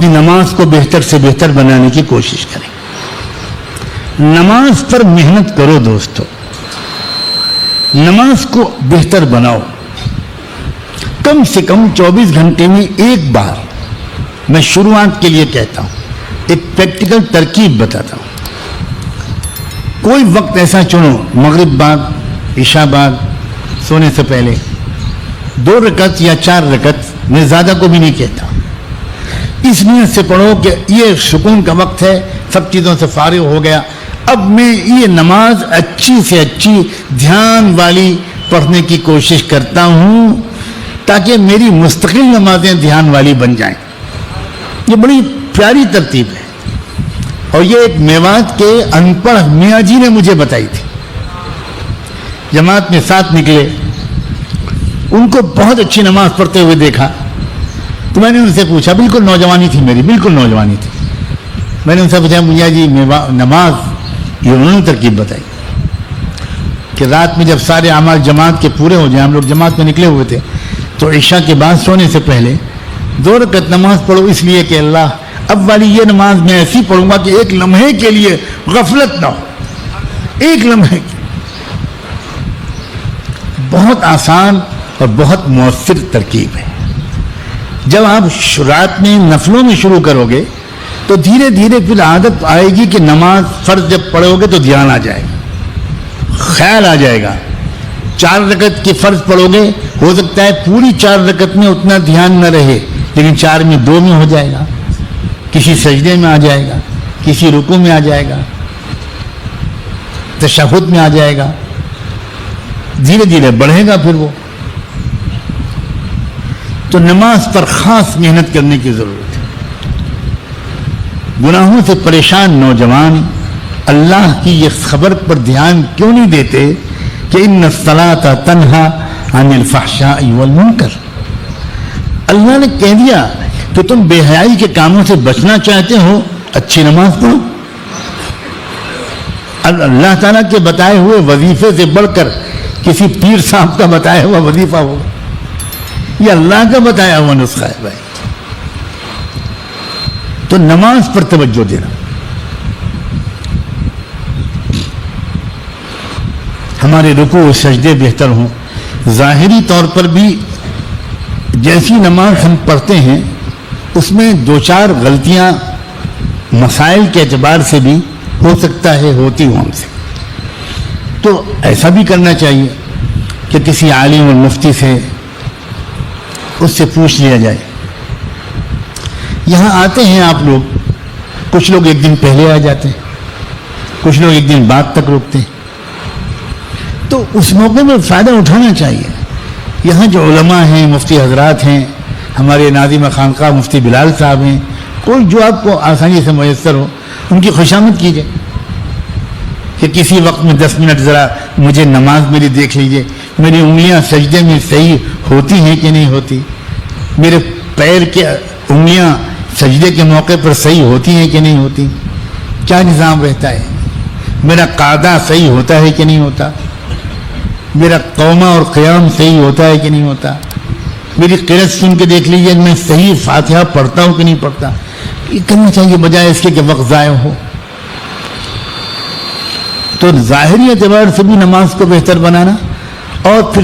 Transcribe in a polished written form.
اپنی نماز کو بہتر سے بہتر بنانے کی کوشش کریں. نماز پر محنت کرو دوستو, نماز کو بہتر بناؤ. کم سے کم 24 گھنٹے میں ایک بار, میں شروعات کے لیے کہتا ہوں, ایک پریکٹیکل ترکیب بتاتا ہوں. کوئی وقت ایسا چنو, مغرب بعد, عشاء بعد, سونے سے پہلے 2 رکعت یا 4 رکعت, میں زیادہ کو بھی نہیں کہتا, اس نیت سے پڑھو کہ یہ سکون کا وقت ہے, سب چیزوں سے فارغ ہو گیا, اب میں یہ نماز اچھی سے اچھی دھیان والی پڑھنے کی کوشش کرتا ہوں تاکہ میری مستقل نمازیں دھیان والی بن جائیں. یہ بڑی پیاری ترتیب ہے, اور یہ ایک میوات کے ان پڑھ میاں جی نے مجھے بتائی تھی. جماعت میں ساتھ نکلے, ان کو بہت اچھی نماز پڑھتے ہوئے دیکھا, تو میں نے ان سے پوچھا, بالکل نوجوانی تھی میری, بالکل نوجوانی تھی, میں نے ان سے پوچھا میاں جی نماز, یہ انہوں نے ترکیب بتائی کہ رات میں جب سارے اعمال جماعت کے پورے ہو جائیں, ہم لوگ جماعت میں نکلے ہوئے تھے, تو عشاء کے بعد سونے سے پہلے 2 رکعت نماز پڑھو, اس لیے کہ اللہ اب والی یہ نماز میں ایسی پڑھوں گا کہ ایک لمحے کے لیے غفلت نہ ہو, ایک لمحے کی. بہت آسان اور بہت مؤثر ترکیب ہے. جب آپ رات میں نفلوں میں شروع کرو گے تو دھیرے دھیرے پھر عادت آئے گی کہ نماز فرض جب پڑھو گے تو دھیان آ جائے گا, خیال آ جائے گا. 4 رکعت کی فرض پڑھو گے, ہو سکتا ہے پوری 4 رکعت میں اتنا دھیان نہ رہے, لیکن 4 میں 2 میں ہو جائے گا, کسی سجدے میں آ جائے گا, کسی رکوع میں آ جائے گا, تشہد میں آ جائے گا, دھیرے دھیرے بڑھے گا پھر وہ. تو نماز پر خاص محنت کرنے کی ضرورت ہے. گناہوں سے پریشان نوجوان اللہ کی یہ خبر پر دھیان کیوں نہیں دیتے کہ ان الصلاۃ تنہا عن الفحشاء والمنکر. اللہ نے کہہ دیا کہ تم بے حیائی کے کاموں سے بچنا چاہتے ہو, اچھی نماز پڑھو. اللہ تعالیٰ کے بتائے ہوئے وظیفے سے بڑھ کر کسی پیر صاحب کا بتایا ہوا وظیفہ ہو, یہ اللہ کا بتایا ہوا نسخہ ہے بھائی. تو نماز پر توجہ دینا. ہمارے رکوع و سجدے بہتر ہوں. ظاہری طور پر بھی جیسی نماز ہم پڑھتے ہیں اس میں 2-4 غلطیاں مسائل کے اعتبار سے بھی ہو سکتا ہے, ہوتی ہوں ہم سے. تو ایسا بھی کرنا چاہیے کہ کسی عالم اور مفتی سے اس سے پوچھ لیا جائے. یہاں آتے ہیں آپ لوگ, کچھ لوگ ایک دن پہلے آ جاتے ہیں, کچھ لوگ ایک دن بعد تک رکتے ہیں, تو اس موقع میں فائدہ اٹھانا چاہیے. یہاں جو علماء ہیں, مفتی حضرات ہیں, ہمارے ناظم خانقاہ مفتی بلال صاحب ہیں, کوئی جو آپ کو آسانی سے میسر ہو, ان کی خوشامد کیجیے کہ کسی وقت میں 10 منٹ ذرا مجھے نماز میری دیکھ لیجیے, میری انگلیاں سجدے میں صحیح ہوتی ہیں کہ نہیں ہوتی, میرے پیر کے انگلیاں سجدے کے موقع پر صحیح ہوتی ہیں کہ نہیں ہوتی, کیا نظام رہتا ہے, میرا قعدہ صحیح ہوتا ہے کہ نہیں ہوتا, میرا قومہ اور قیام صحیح ہوتا ہے کہ نہیں ہوتا, میری قرأت سن کے دیکھ لیجیے میں صحیح فاتحہ پڑھتا ہوں کہ نہیں پڑھتا. یہ کرنا چاہیے بجائے اس کے کہ وقت ضائع ہو. تو ظاہری اعتبار سے بھی نماز کو بہتر بنانا, اور پھر